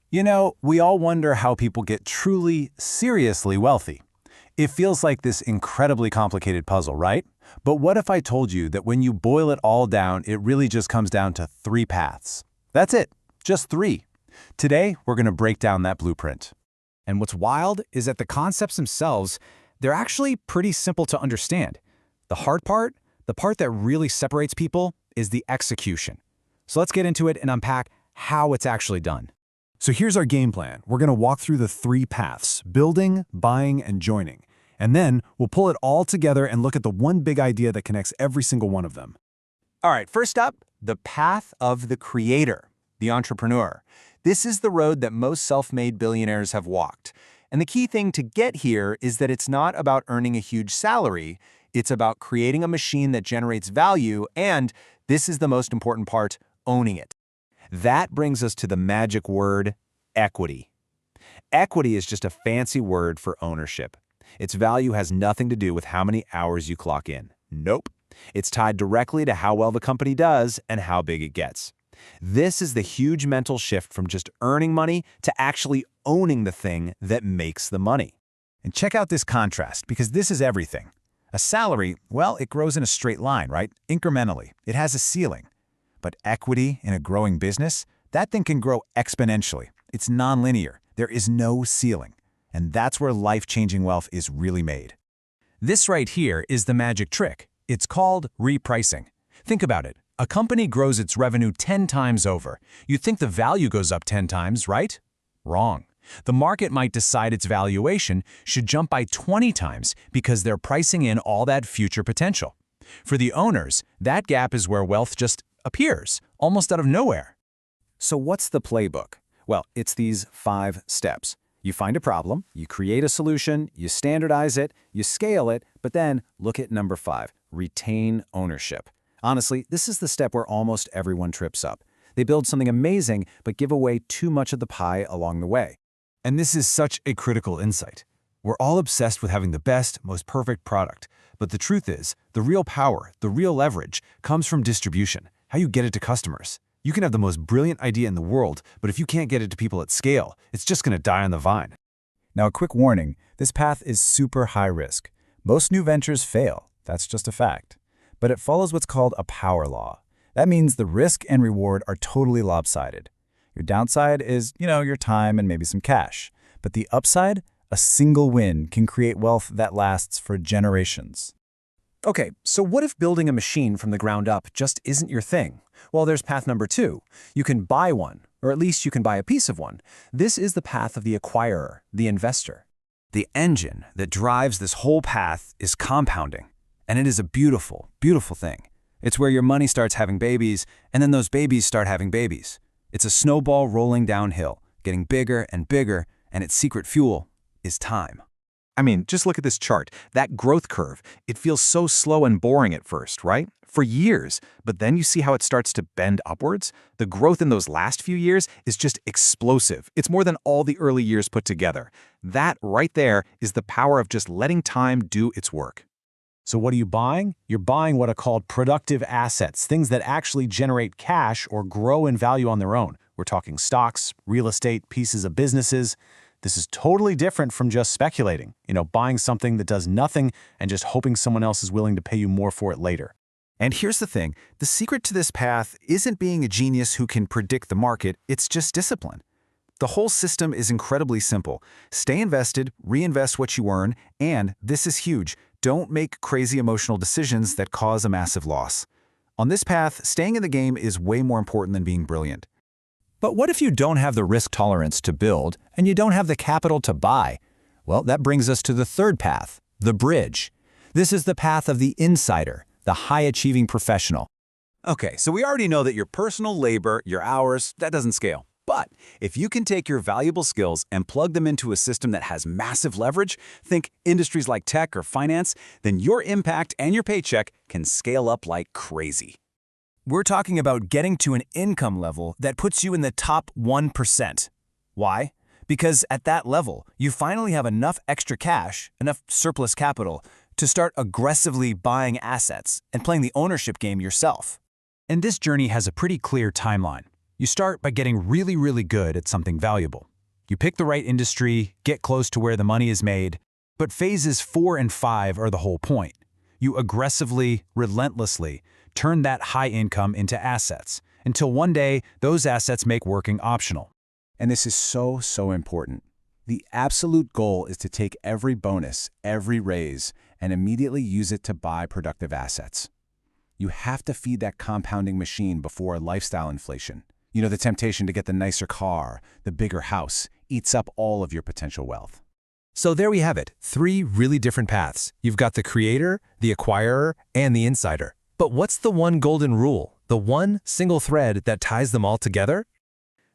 You know, we all wonder how people get truly, seriously wealthy. It feels like this incredibly complicated puzzle, right? But what if I told you that when you boil it all down, it really just comes down to three paths? That's it, just three. Today, we're going to break down that blueprint. And what's wild is that the concepts themselves, they're actually pretty simple to understand. The hard part, the part that really separates people, is the execution. So let's get into it and unpack how it's actually done. So here's our game plan. We're going to walk through the three paths: building, buying, and joining. And then we'll pull it all together and look at the one big idea that connects every single one of them. All right, first up, the path of the creator, the entrepreneur. This is the road that most self-made billionaires have walked. And the key thing to get here is that it's not about earning a huge salary, it's about creating a machine that generates value, and this is the most important part, owning it. That brings us to the magic word, equity. Equity is just a fancy word for ownership. Its value has nothing to do with how many hours you clock in. Nope. It's tied directly to how well the company does and how big it gets. This is the huge mental shift from just earning money to actually owning the thing that makes the money. And check out this contrast, because this is everything. A salary, well, it grows in a straight line, right? Incrementally. It has a ceiling. But equity in a growing business, that thing can grow exponentially. It's nonlinear. There is no ceiling. And that's where life-changing wealth is really made. This right here is the magic trick. It's called repricing. Think about it. A company grows its revenue 10 times over. You'd think the value goes up 10 times, right? Wrong. The market might decide its valuation should jump by 20 times because they're pricing in all that future potential. For the owners, that gap is where wealth just appears, almost out of nowhere. So what's the playbook? Well, it's these 5 steps. You find a problem, you create a solution, you standardize it, you scale it, but then look at number 5, retain ownership. Honestly, this is the step where almost everyone trips up. They build something amazing, but give away too much of the pie along the way. And this is such a critical insight. We're all obsessed with having the best, most perfect product. But the truth is, the real power, the real leverage, comes from distribution, how you get it to customers. You can have the most brilliant idea in the world, but if you can't get it to people at scale, it's just going to die on the vine. Now, a quick warning, this path is super high risk. Most new ventures fail, that's just a fact. But it follows what's called a power law. That means the risk and reward are totally lopsided. Your downside is, your time and maybe some cash. But the upside? A single win can create wealth that lasts for generations. Okay, so what if building a machine from the ground up just isn't your thing? Well, there's path number 2. You can buy one, or at least you can buy a piece of one. This is the path of the acquirer, the investor. The engine that drives this whole path is compounding. And it is a beautiful, beautiful thing. It's where your money starts having babies, and then those babies start having babies. It's a snowball rolling downhill, getting bigger and bigger, and its secret fuel is time. I mean, just look at this chart. That growth curve, it feels so slow and boring at first, right? For years. But then you see how it starts to bend upwards? The growth in those last few years is just explosive. It's more than all the early years put together. That right there is the power of just letting time do its work. So what are you buying? You're buying what are called productive assets, things that actually generate cash or grow in value on their own. We're talking stocks, real estate, pieces of businesses. This is totally different from just speculating, buying something that does nothing and just hoping someone else is willing to pay you more for it later. And here's the thing, the secret to this path isn't being a genius who can predict the market, it's just discipline. The whole system is incredibly simple. Stay invested, reinvest what you earn, and, this is huge, don't make crazy emotional decisions that cause a massive loss. On this path, staying in the game is way more important than being brilliant. But what if you don't have the risk tolerance to build, and you don't have the capital to buy? Well, that brings us to the third path, the bridge. This is the path of the insider, the high-achieving professional. Okay, so we already know that your personal labor, your hours, that doesn't scale. But if you can take your valuable skills and plug them into a system that has massive leverage, think industries like tech or finance, then your impact and your paycheck can scale up like crazy. We're talking about getting to an income level that puts you in the top 1%. Why? Because at that level, you finally have enough extra cash, enough surplus capital, to start aggressively buying assets and playing the ownership game yourself. And this journey has a pretty clear timeline. You start by getting really good at something valuable. You pick the right industry, get close to where the money is made, but phases 4 and 5 are the whole point. You aggressively, relentlessly turn that high income into assets, until one day those assets make working optional. And this is so important. The absolute goal is to take every bonus, every raise, and immediately use it to buy productive assets. You have to feed that compounding machine before lifestyle inflation. You know, the temptation to get the nicer car, the bigger house, eats up all of your potential wealth. So there we have it, 3 really different paths. You've got the creator, the acquirer, and the insider. But what's the one golden rule, the one single thread that ties them all together?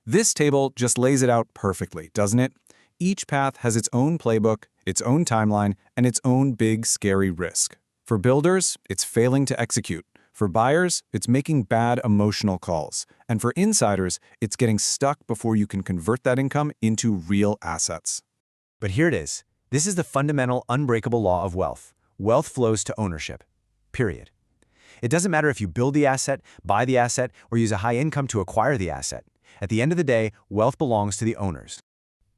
This table just lays it out perfectly, doesn't it? Each path has its own playbook, its own timeline, and its own big, scary risk. For builders, it's failing to execute. For buyers, it's making bad emotional calls. And for insiders, it's getting stuck before you can convert that income into real assets. But here it is. This is the fundamental, unbreakable law of wealth. Wealth flows to ownership. Period. It doesn't matter if you build the asset, buy the asset, or use a high income to acquire the asset. At the end of the day, wealth belongs to the owners.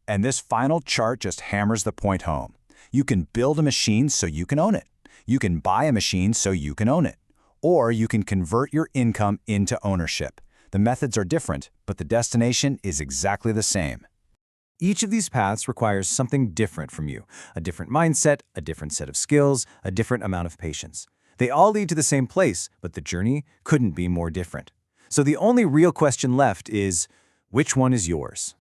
And this final chart just hammers the point home. You can build a machine so you can own it. You can buy a machine so you can own it. Or you can convert your income into ownership. The methods are different, but the destination is exactly the same. Each of these paths requires something different from you, a different mindset, a different set of skills, a different amount of patience. They all lead to the same place, but the journey couldn't be more different. So the only real question left is, which one is yours?